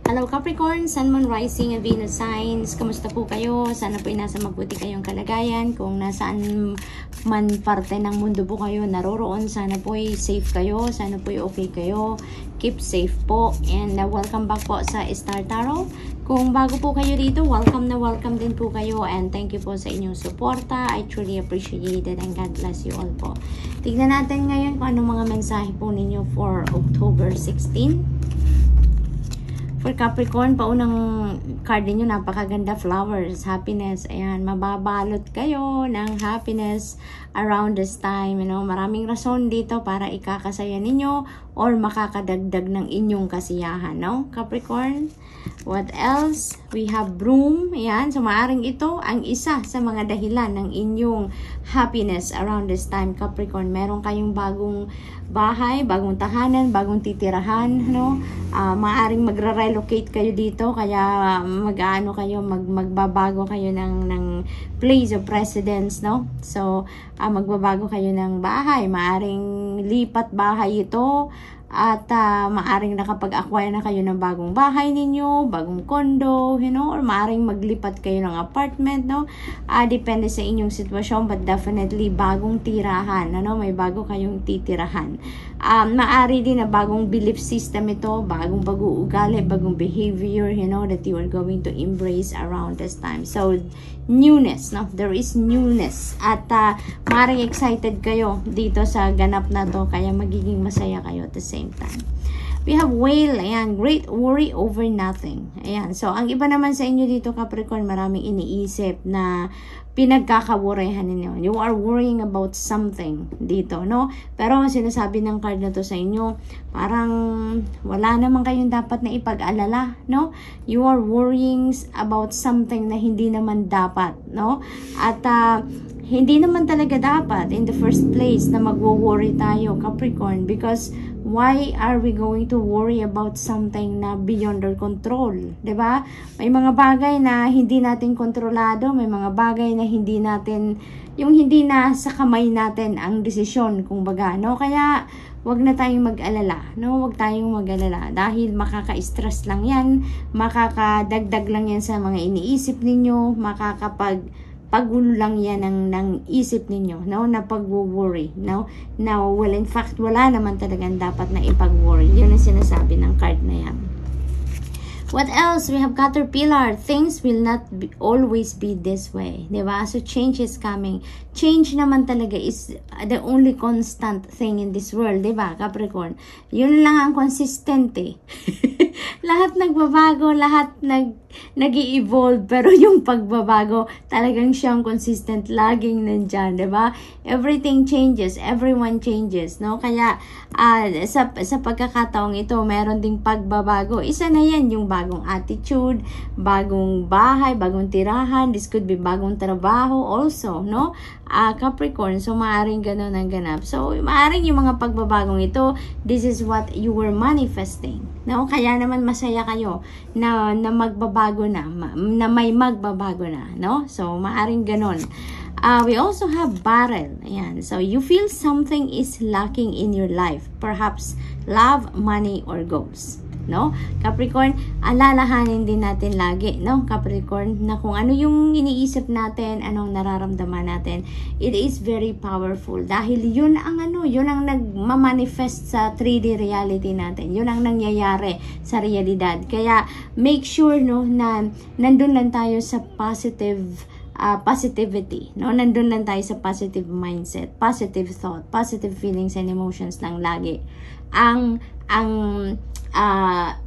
Hello Capricorn, Sun, Moon, Rising, and Venus signs. Kamusta po kayo? Sana po ay nasa mabuti kayong kalagayan. Kung nasaan man parte ng mundo po kayo naroroon, sana po ay safe kayo. Sana po ay okay kayo. Keep safe po. And welcome back po sa Star Tarot. Kung bago po kayo dito, welcome na welcome din po kayo. And thank you po sa inyong suporta. I truly appreciate it and God bless you all po. Tignan natin ngayon kung anong mga mensahe po ninyo for October 16. For Capricorn, paunang card ninyo, napakaganda, flowers, happiness. Ayan, mababalot kayo ng happiness around this time. You know, maraming rason dito para ikakasaya ninyo or makakadagdag ng inyong kasiyahan, no? Capricorn, what else? We have broom. Ayan, so maaring ito ang isa sa mga dahilan ng inyong happiness around this time, Capricorn. Meron kayong bagong bahay, bagong tahanan, bagong titirahan, no? Maaring magre-relocate kayo dito, kaya magbabago kayo ng place of residence, no? So, magbabago kayo ng bahay, maaring lipat bahay ito, at maaring nakapag-acquire na kayo ng bagong bahay ninyo, bagong condo, you know, or maaring maglipat kayo ng apartment, no? Depende sa inyong sitwasyon, but definitely bagong tirahan, ano? May bago kayong titirahan. Maari din na bagong belief system ito, bagong pag-uugali, bagong behavior, you know, that you are going to embrace around this time. So, newness, no? There is newness. At maaaring excited kayo dito sa ganap na to, kaya magiging masaya kayo at the same time. We have whale, ayan, great worry over nothing. Ayan, so ang iba naman sa inyo dito, Capricorn, maraming iniisip na pinagkakaworryhan ninyo. You are worrying about something dito, no? Pero ang sinasabi ng card na to sa inyo, parang wala naman kayong dapat na ipag-alala, no? You are worrying about something na hindi naman dapat, no? At hindi naman talaga dapat in the first place na magwo-worry tayo, Capricorn, because why are we going to worry about something na beyond our control? 'Di ba? May mga bagay na hindi natin kontrolado, may mga bagay na hindi natin, yung hindi na sa kamay natin ang desisyon, kumbaga, no? Kaya wag na tayong mag-alala, no? Wag tayong mag-alala dahil makaka-stress lang 'yan, makakadagdag lang 'yan sa mga iniisip ninyo, pagulo lang yan ng isip ninyo, no? Na pag-worry, no? Now, well, in fact, wala naman talagang dapat na ipag-worry. Yun ang sinasabi ng card na yan. What else? We have Caterpillar. Things will not always be this way. Diba? So, change is coming. Change naman talaga is the only constant thing in this world. Diba, Capricorn? Yun lang ang consistent eh. Lahat nagbabago, lahat nag-i-evolve, pero yung pagbabago, talagang siyang consistent, laging nandyan, diba? Everything changes, everyone changes, no? Kaya, sa pagkakataong ito, meron ding pagbabago. Isa na yan, yung bagong attitude, bagong bahay, bagong tirahan, this could be bagong trabaho also, no? Capricorn, so maaring ganun ang ganap. So, maaring yung mga pagbabagong ito, this is what you were manifesting, no? Kaya naman masaya kayo na magbabago na may magbabago na, no? So, maaring ganun. We also have barrel. Ayan. So, you feel something is lacking in your life. Perhaps love, money, or goals. No? Capricorn, alalahanin din natin lagi, no? Capricorn, na kung ano yung iniisip natin, anong nararamdaman natin, it is very powerful. Dahil yun ang yun ang nagmamanifest sa 3D reality natin. Yun ang nangyayari sa realidad. Kaya, make sure, no, na nandun lang tayo sa positivity, no? Nandun lang tayo sa positive mindset, positive thought, positive feelings and emotions lang lagi. Ang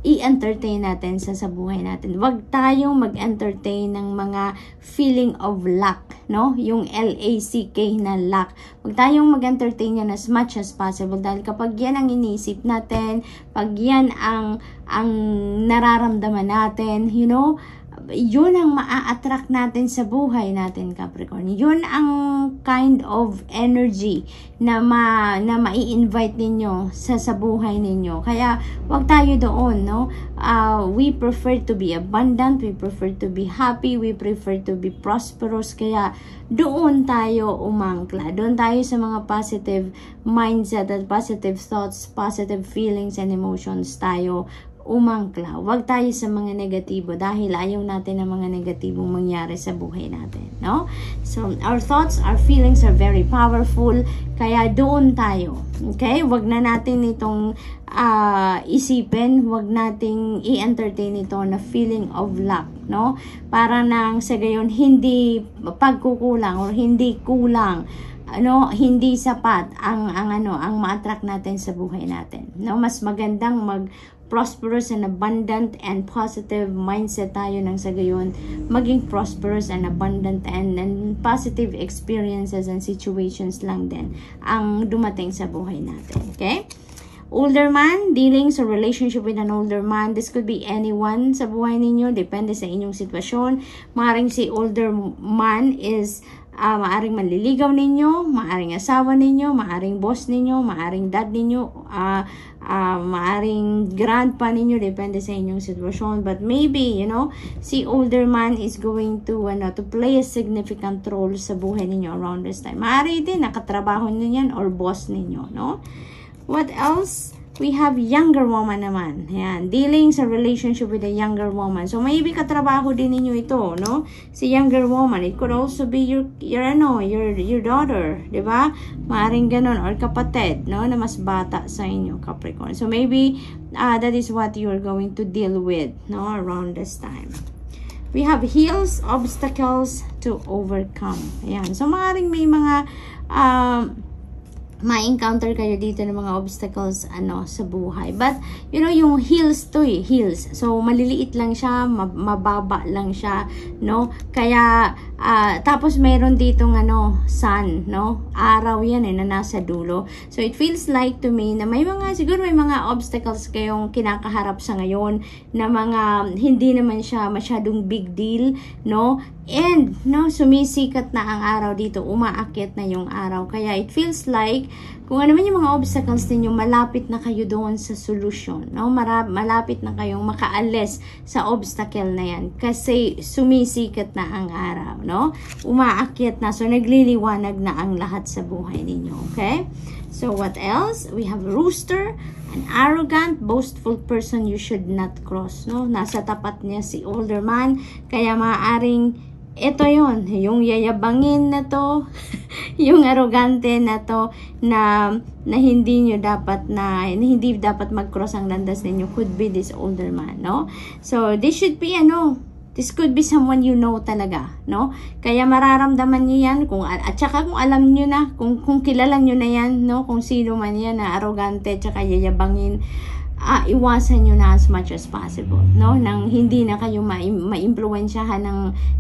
i-entertain natin sa buhay natin. Huwag tayong mag-entertain ng mga feeling of lack, no? Yung LACK na lack. Huwag tayong mag-entertain yan as much as possible dahil kapag yan ang iniisip natin, pag yan ang nararamdaman natin, you know, yun ang maa-attract natin sa buhay natin, Capricorn. Yun ang kind of energy na mai-invite ninyo sa buhay ninyo. Kaya, wag tayo doon, no? We prefer to be abundant, we prefer to be happy, we prefer to be prosperous. Kaya, doon tayo umangkla. Doon tayo sa mga positive mindset at positive thoughts, positive feelings and emotions tayo umangkla. Huwag tayo sa mga negatibo dahil ayaw natin ng mga negatibong mangyari sa buhay natin, no? So, our thoughts, our feelings are very powerful, kaya doon tayo. Okay? Huwag na natin itong isipin, huwag nating i-entertain ito na feeling of lack, no? Para nang sa gayon hindi pagkukulang or hindi kulang, hindi sapat ang ma-attract natin sa buhay natin, no? Mas magandang prosperous and abundant and positive mindset tayo nang sa gayon maging prosperous and abundant and positive experiences and situations lang din ang dumating sa buhay natin. Okay? Older man, dealings or relationship with an older man. This could be anyone sa buhay ninyo, depende sa inyong sitwasyon. Maaring si older man is maaring manliligaw ninyo, maaring asawa ninyo, maaring boss ninyo, maaring dad ninyo, maaring grandpa ninyo, depende sa inyong sitwasyon. But maybe, si older man is going to play a significant role sa buhay ninyo around this time. Maaari din nakatrabaho ninyo yan or boss ninyo, no? What else? We have younger woman naman. Ayan, dealing sa relationship with a younger woman. So maybe katrabaho din ninyo ito, no? Si younger woman, it could also be your daughter, 'di ba? Maaring ganun or kapatid, no, na mas bata sa inyo, Capricorn. So maybe that is what you are going to deal with, no, around this time. We have hills, obstacles to overcome. Ayan. So maaring may mga ma-encounter kayo dito ng mga obstacles sa buhay. But yung hills to hills. So maliliit lang siya, mababa lang siya, no? Kaya tapos meron ditong sun, no? Araw yan na nasa dulo. So it feels like to me na siguro may mga obstacles kayong kinakaharap sa ngayon na mga hindi naman siya masyadong big deal, no? And sumisikat na ang araw dito, umaakyat na yung araw. Kaya it feels like kung ano man yung mga obstacles ninyo, malapit na kayo doon sa solution, no? Malapit na kayong makaalis sa obstacle na yan kasi sumisikat na ang araw, no? Umaakyat na, so nagliliwanag na ang lahat sa buhay ninyo, okay? So what else? We have rooster, an arrogant, boastful person you should not cross, no? Nasa tapat niya si older man, kaya maaaring ito yung yayabangin na to, yung arrogante na to, na hindi dapat mag-cross ang landas ninyo, could be this older man, no? So, this should be, this could be someone you know talaga, no? Kaya mararamdaman niyo yan, at saka kung alam niyo na, kung kilala niyo na yan, no? Kung sino man yan na arrogante, tsaka yayabangin, iwasan nyo na as much as possible, no? Nang hindi na kayo ma-impluwensyahan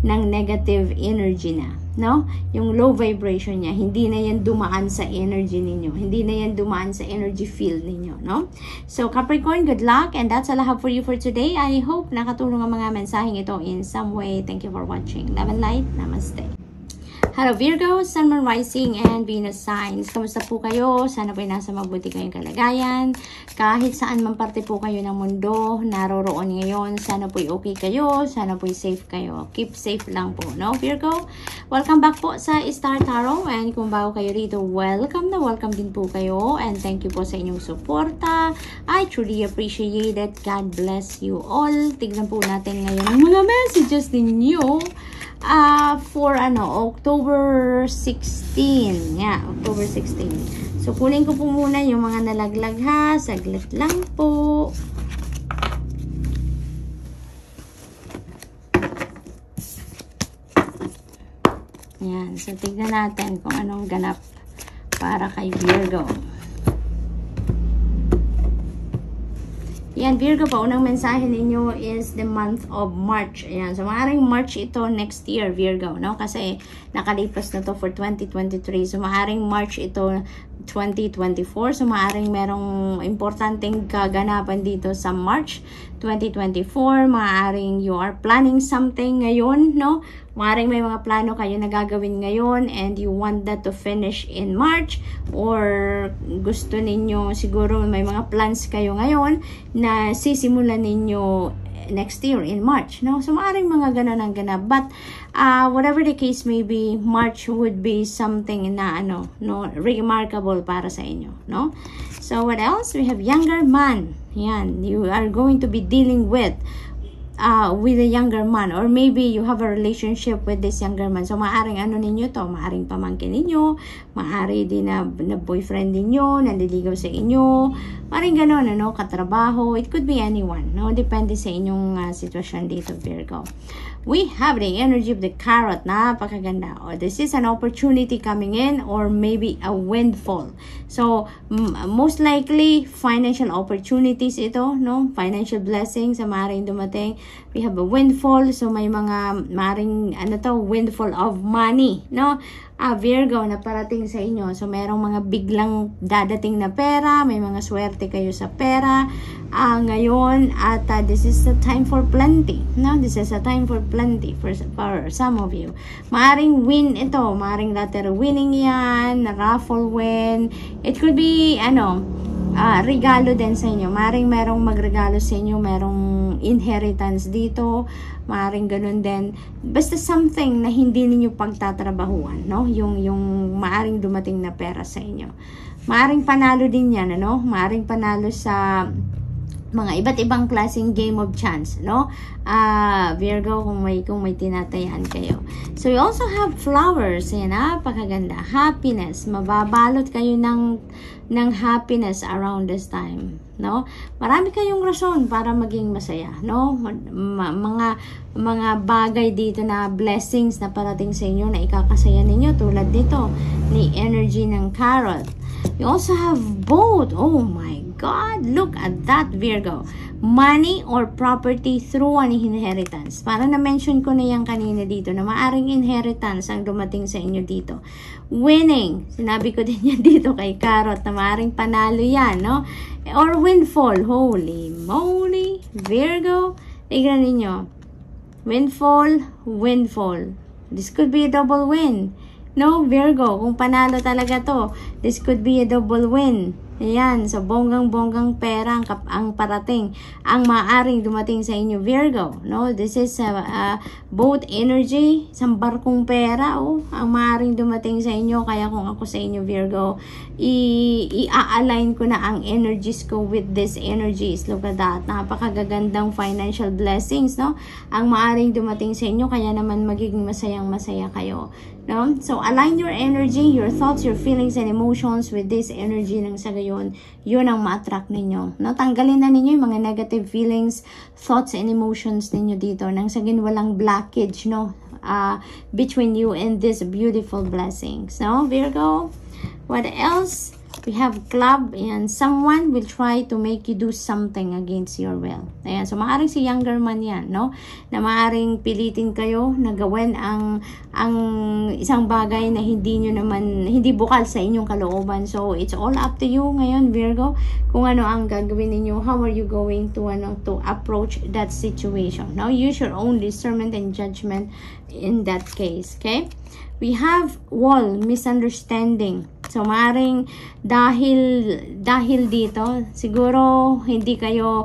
ng negative energy na, no? Yung low vibration niya, hindi na yan dumaan sa energy ninyo, hindi na yan dumaan sa energy field ninyo, no? So Capricorn, good luck, and that's all I have for you for today. I hope nakatulong ang mga mensaheng ito in some way. Thank you for watching. Love and light. Namaste. Hello Virgo, Sun, Moon, Rising, and Venus signs. Kamusta po kayo? Sana po nasa mabuti kayong kalagayan. Kahit saan man parte po kayo ng mundo, naroroon ngayon, sana po'y okay kayo, sana po'y safe kayo. Keep safe lang po, no Virgo? Welcome back po sa Star Tarot, and kung bago kayo rito, welcome din po kayo, and thank you po sa inyong suporta. I truly appreciate it. God bless you all. Tignan po natin ngayon ang mga messages ninyo. For October 16. Yeah, October 16. So, kunin ko po muna yung mga nalaglag ha. Saglit lang po. Yan. So, tignan natin kung anong ganap para kay Virgo. Yan, Virgo, paunang mensahe ninyo is the month of March. Ayan, so maaaring March ito next year, Virgo, no? Kasi nakalipas na to for 2023. So maaaring March ito 2024. So maaaring merong importanteng kaganapan dito sa March 2024. Maaaring you are planning something ngayon, no? Maaaring may mga plano kayo na gagawin ngayon and you want that to finish in March, or gusto ninyo, siguro may mga plans kayo ngayon na sisimulan ninyo next year in March, no? So maaring mga ganun ang ganap, but whatever the case may be, March would be something na no, remarkable para sa inyo, no? So what else? We have younger man. Yan, you are going to be dealing with a younger man, or maybe you have a relationship with this younger man. So maaring ano ninyo to, maaring pamangkin ninyo, maaari din na boyfriend ninyo, naliligaw sa inyo, maaring ganon, ano, katrabaho, it could be anyone, no? Depende sa inyong sitwasyon dito, Virgo. We have the energy of the carrot. Napakaganda. Or this is an opportunity coming in, or maybe a windfall. So, most likely, financial opportunities ito, no? Financial blessings sa maaaring dumating. We have a windfall. So, may mga maaaring, windfall of money, no? Virgo na parating sa inyo. So, merong mga biglang dadating na pera. May mga swerte kayo sa pera. Ngayon, at this is a time for plenty. No? This is a time for plenty for some of you. Maaring win ito. Maaring lottery winning yan. Raffle win. It could be, regalo din sa inyo. Maaring merong magregalo sa inyo. Merong inheritance dito. Maaring ganun din. Basta something na hindi ninyo pagtatrabahuan, no? Yung maaring dumating na pera sa inyo. Maaring panalo din yan, ano? Maaring panalo sa mga iba't ibang klaseng game of chance, no? Virgo, kung may tinatayan kayo. So, you also have flowers. Yan, napakaganda. Happiness. Mababalot kayo ng happiness around this time, no? Marami kayong rason para maging masaya, no? Mga bagay dito na blessings na parating sa inyo na ikakasaya ninyo, tulad dito ni energy ng carrot. You also have both. Oh my God, look at that, Virgo. Money or property through an inheritance. Para na-mention ko na yan kanina dito na maaring inheritance ang dumating sa inyo dito. Winning. Sinabi ko din yan dito kay Carrot na maaring panalo yan, no? Or windfall. Holy moly, Virgo. Tignan ninyo. Windfall. This could be a double win. No, Virgo, kung panalo talaga to, this could be a double win. Ayan, so bonggang-bonggang pera ang parating, ang maaring dumating sa inyo, Virgo, no? This is both energy, isang barkong pera, ang maaring dumating sa inyo. Kaya kung ako sa inyo, Virgo, i-align ko na ang energies ko with these energies. Look at that, napakagagandang financial blessings, no? Ang maaring dumating sa inyo, kaya naman magiging masayang-masaya kayo, no? So, align your energy, your thoughts, your feelings, and emotions with this energy ng sa gayon, yun ang ma-attract ninyo. No? Tanggalin na ninyo yung mga negative feelings, thoughts, and emotions ninyo dito nang sagin walang blockage, no? Between you and these beautiful blessings. No, Virgo? What else? We have club, and someone will try to make you do something against your will. Ayan, so maaring si younger man yan, no? Na maaring pilitin kayo na gawin ang isang bagay na hindi bukal sa inyong kalooban. So, it's all up to you ngayon, Virgo, kung ano ang gagawin ninyo. How are you going to approach that situation? Now, use your own discernment and judgment in that case, okay? We have misunderstanding. So, maaaring dahil dito, siguro hindi kayo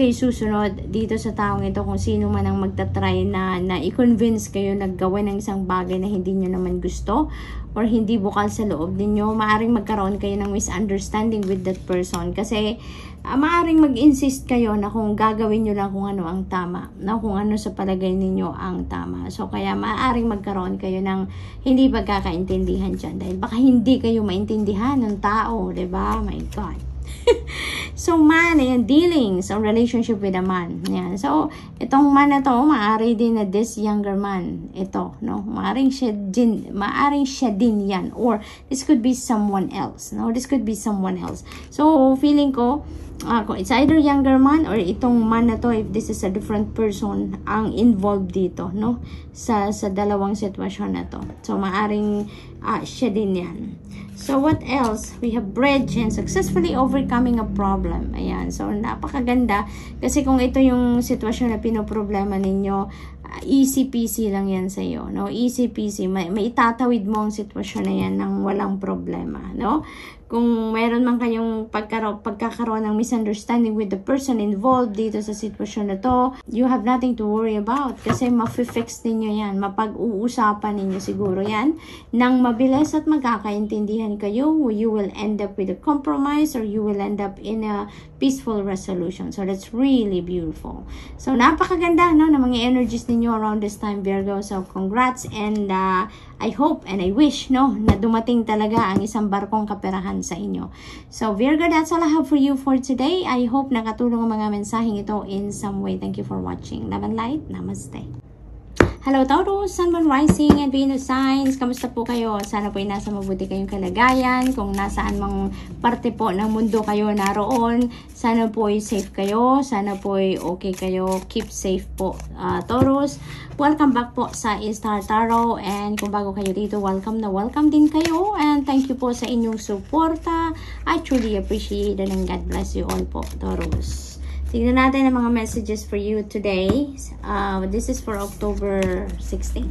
susunod dito sa taong ito kung sino man ang magtatry na i-convince kayo na gawin ng isang bagay na hindi nyo naman gusto or hindi bukal sa loob ninyo. Maaaring magkaroon kayo ng misunderstanding with that person kasi maaaring mag-insist kayo na kung gagawin nyo lang kung ano ang tama, na kung ano sa palagay ninyo ang tama. So, kaya maaaring magkaroon kayo ng hindi pagkakaintindihan dyan dahil baka hindi kayo maintindihan ng tao, diba? My God. So, man, ayan, dealings or relationship with a man. Ayan. So, itong man na to, maaari din na this younger man. Ito, no? Maaring siya din yan. Or, this could be someone else, no? This could be someone else. So, feeling ko, it's either younger man or itong man na to, if this is a different person ang involved dito, no? Sa dalawang sitwasyon na to. So, maaring siya din yan. So, what else? We have bridge and successfully overcoming a problem. Ayan. So, napakaganda. Kasi kung ito yung sitwasyon na pinoproblema ninyo, easy peasy lang yan sa iyo, no? Easy peasy. May itatawid mo ang sitwasyon na yan ng walang problema, no? kung meron man kayong pagkakaroon ng misunderstanding with the person involved dito sa sitwasyon na to, you have nothing to worry about kasi ma-fix ninyo yan, mapag-uusapan ninyo siguro yan nang mabilis at magkakaintindihan kayo. You will end up with a compromise or you will end up in a peaceful resolution. So that's really beautiful. So napakaganda no ng mga energies ninyo around this time, Virgo. So congrats, and I hope and I wish no na dumating talaga ang isang barkong kaperahan sa inyo. So Virgo, that's all I have for you for today. I hope nakatulong ang mga mensaheng ito in some way. Thank you for watching. Love and light. Namaste. Hello Taurus, Sun, Moon, Rising, and Venus signs. Kamusta po kayo? Sana po ay nasa mabuti kayong kalagayan. Kung nasaan mang parte po ng mundo kayo naroon, sana po ay safe kayo. Sana po ay okay kayo. Keep safe po, Taurus. Welcome back po sa Star Tarot. And kung bago kayo dito, welcome na welcome din kayo. And thank you po sa inyong suporta. I truly appreciate it, and God bless you all po, Taurus. Tignan natin ang mga messages for you today. This is for October 16.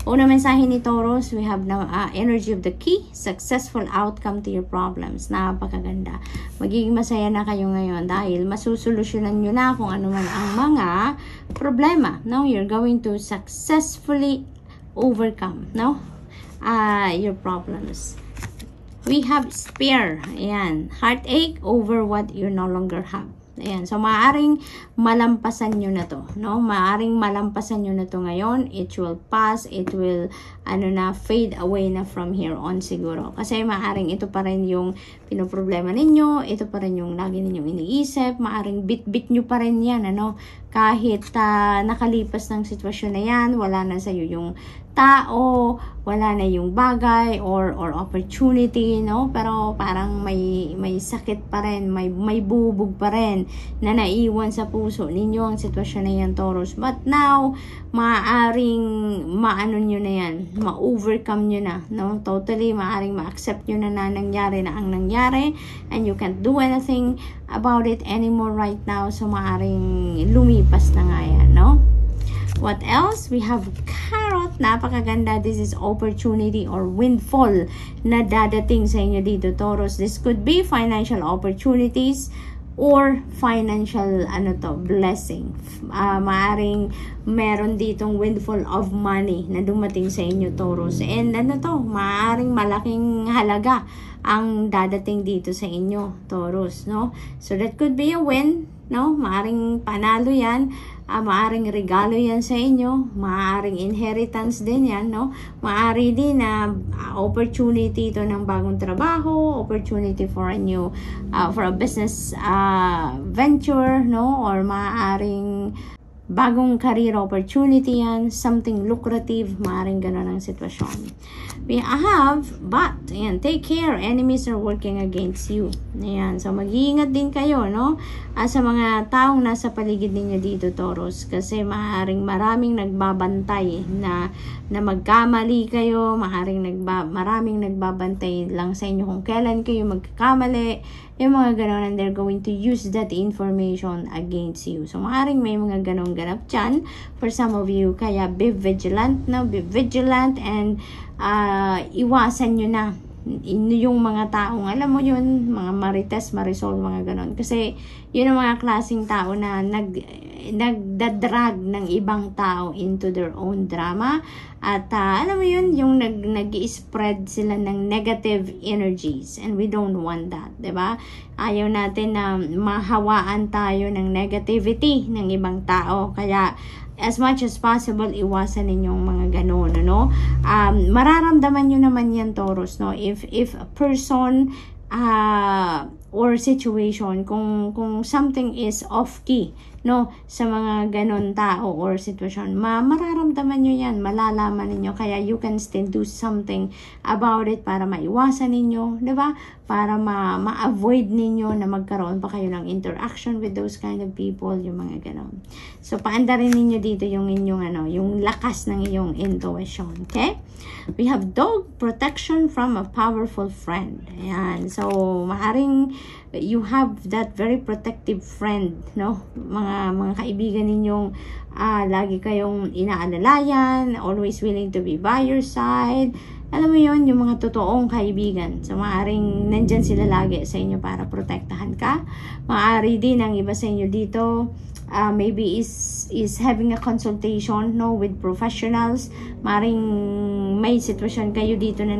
Una mensahe ni Taurus, we have now energy of the key, successful outcome to your problems. Napakaganda. Magiging masaya na kayo ngayon dahil masusolusyonan nyo na kung ano man ang mga problema. No? You're going to successfully overcome your problems. We have Spear. Ayan. Heartache over what you no longer have. Ayan. So, maaaring malampasan nyo na to, no? Maaaring malampasan nyo na to ngayon. It will pass. It will, fade away na from here on siguro. Kasi maaaring ito pa rin yung pinoproblema ninyo. Ito pa rin yung lagi ninyong iniisip. Maaaring bit-bit nyo pa rin yan, Kahit nakalipas ng sitwasyon na yan, wala na sa'yo yung tao, wala na yung bagay or opportunity, pero parang may sakit pa rin, may bubog pa rin na naiwan sa puso ninyo ang sitwasyon na yan, Taurus. But now maaaring nyo na yan, ma-overcome nyo na, totally maaaring ma-accept nyo na nangyari na ang nangyari, and you can't do anything about it anymore right now. So maaaring lumipas na nga yan, What else? We have Carrot. Napakaganda. This is opportunity or windfall na dadating sa inyo dito, Taurus. This could be financial opportunities or financial blessing. Maaring meron ditong windfall of money na dumating sa inyo, Taurus. And maaring malaking halaga ang dadating dito sa inyo, Taurus, So that could be a win, Maaring panalo yan. Maaring regalo yan sa inyo, maaring inheritance din yan, Maari din na opportunity ito ng bagong trabaho, opportunity for a new, for a business venture, Or maaring bagong career opportunity yan, something lucrative, maaring gano'n ang sitwasyon. We have, but, ayan, take care, enemies are working against you. Ayan, so mag-iingat din kayo, sa mga taong nasa paligid ninyo dito, Taurus, kasi maraming nagbabantay na magkamali kayo, maraming nagbabantay lang sa inyo kung kailan kayo magkakamali, yung mga ganon, and they're going to use that information against you. So, maaaring may mga ganong ganap dyan for some of you. Kaya, be vigilant, Be vigilant, and iwasan nyo na yung mga taong, alam mo yun, mga marites, marisol, mga ganon. Kasi, yun ang mga klaseng tao na nagdadrag ng ibang tao into their own drama. At, alam mo yun, yung nag-i-spread sila ng negative energies. And we don't want that, diba? Ayaw natin na mahawaan tayo ng negativity ng ibang tao. Kaya, as much as possible, iwasan ninyong mga ganon, mararamdaman nyo naman yan, Taurus, if a person or situation, kung something is off key, sa mga ganon tao or sitwasyon, mararamdaman nyo yan, malalaman ninyo, kaya you can still do something about it para maiwasan ninyo, diba? Para ma-avoid ninyo na magkaroon pa kayo ng interaction with those kind of people, yung mga ganon. So, paandarin ninyo dito yung inyong, yung lakas ng iyong intuition, okay? We have dog, protection from a powerful friend. Ayan. So, maaring you have that very protective friend, mga kaibigan ninyong lagi kayong inaalalayan, always willing to be by your side, alam mo yon, yung mga totoong kaibigan. So, maaaring nandyan sila lagi sa inyo para protektahan ka. Maaari din ang iba sa inyo dito, maybe is having a consultation, no, with professionals. Maaaring may sitwasyon kayo dito na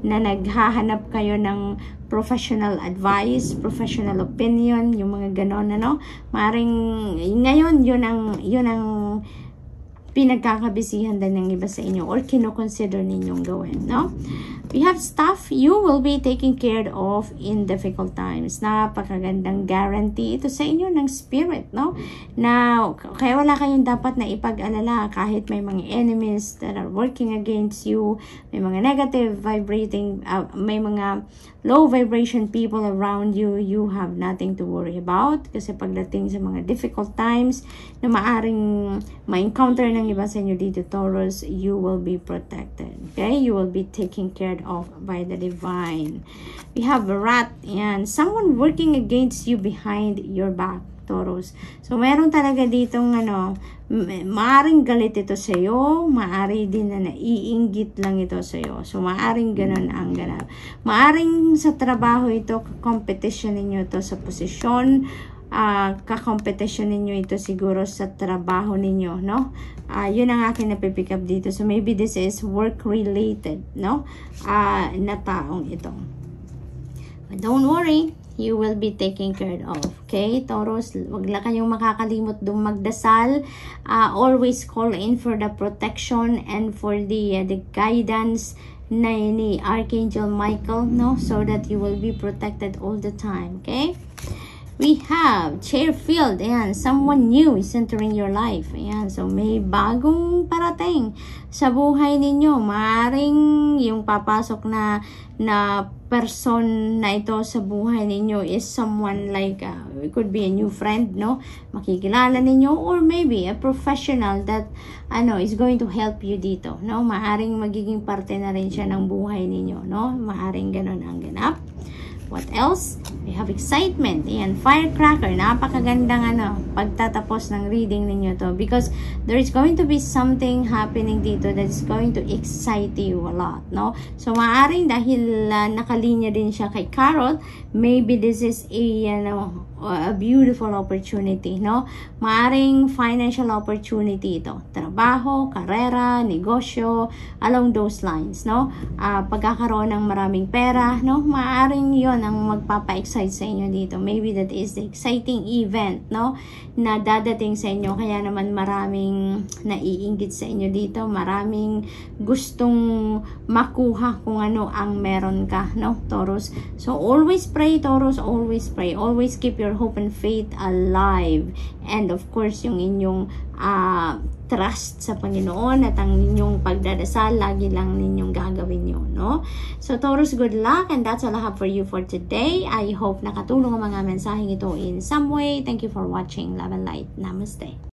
naghahanap kayo ng professional advice, professional opinion, yung mga ganon, ano. Maaaring ngayon yun ang pinagkakabisihan din ng iba sa inyo or kino-consider ninyong gawin, no? We have stuff you will be taken care of in difficult times. Napakagandang guarantee ito sa inyo ng spirit, no? Na kaya wala kayong dapat na ipag-alala kahit may mga enemies that are working against you, may mga negative vibrating, may mga low vibration people around you, you have nothing to worry about. Kasi pagdating sa mga difficult times na maaring ma-encounter ng iba sa inyo dito, Taurus, you will be protected. Okay? You will be taken care of by the divine. We have a rat and someone working against you behind your back, Taurus. So, meron talaga ditong maaring galit ito sa iyo, maari din na naiinggit lang ito sa iyo. So, maaring ganun ang ganap. Maaring sa trabaho ito, competition ninyo ito sa posisyon, ka-competition ninyo ito siguro sa trabaho ninyo, no? Yun ang aking napipick up dito. So, maybe this is work-related, no? Na taong ito. But don't worry, you will be taken care of. Okay, Taurus, wag lang kayong makakalimot magdasal. Always call in for the protection and for the guidance ni Archangel Michael, no? So that you will be protected all the time, okay? We have Chairfield. Ayan, someone new is entering your life. Ayan, so may bagong parating sa buhay ninyo. Maaring yung papasok na person na ito sa buhay ninyo is someone like, it could be a new friend, no? Makikilala ninyo, or maybe a professional that, is going to help you dito, no? Maaring magiging parte na rin siya ng buhay ninyo, no? Maaring ganun ang ganap. What else? We have excitement. Ayan, firecracker. Napakagandang pagtatapos ng reading ninyo to. Because there is going to be something happening dito that is going to excite you a lot, no? So, maaaring dahil nakalinya din siya kay Carol, maybe this is a beautiful opportunity, no? Maaaring financial opportunity ito. Trabaho, karera, negosyo, along those lines, no? Pagkakaroon ng maraming pera, no? Maaaring yon ang magpapa-excite sa inyo dito. Maybe that is the exciting event, no? Na dadating sa inyo. Kaya naman maraming naiinggit sa inyo dito. Maraming gustong makuha kung ano ang meron ka, no, Taurus? So, always pray, Taurus. Always pray. Always keep your hope and faith alive. And of course, yung inyong trust sa Panginoon at ang inyong pagdadasal, lagi lang ninyong gagawin yun, no? So, Taurus, good luck, and that's all I have for you for today. I hope nakatulong ang mga mensaheng ito in some way. Thank you for watching. Love and light. Namaste.